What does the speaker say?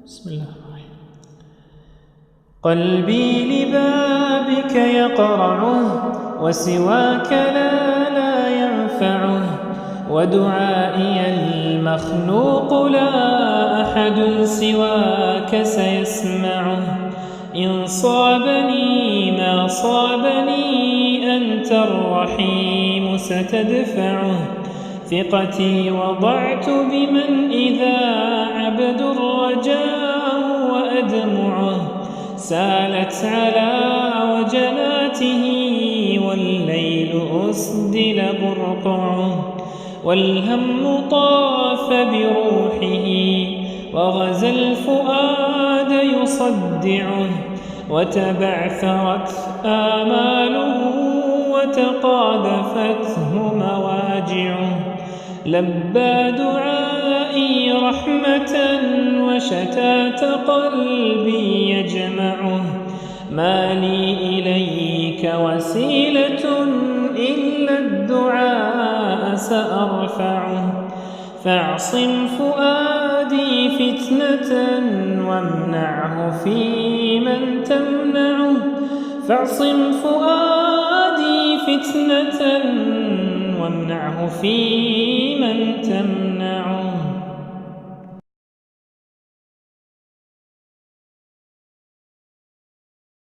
بسم الله الرحمن الرحيم. قلبي لبابك يقرعه، وسواك لا ينفعه، ودعائي المخلوق لا أحد سواك سيسمعه. إن صابني ما صابني أنت الرحيم ستدفعه. ثقتي وضعت بمن إذا عبد رجاه وأدمعه، سالت على وجناته والليل أسدل برقعه. والهم طاف بروحه وغزا الفؤاد يصدعه، وتبعثرت آماله وتقاذفته مواجعه. لبى دعائي رحمة وشتات قلبي يجمعه، ما لي إليك وسيلة إلا الدعاء سأرفعه. فاعصم فؤادي فتنة وامنعه في من تمنعه. فاعصم فؤادي فتنة وامنعه في من تمنعه.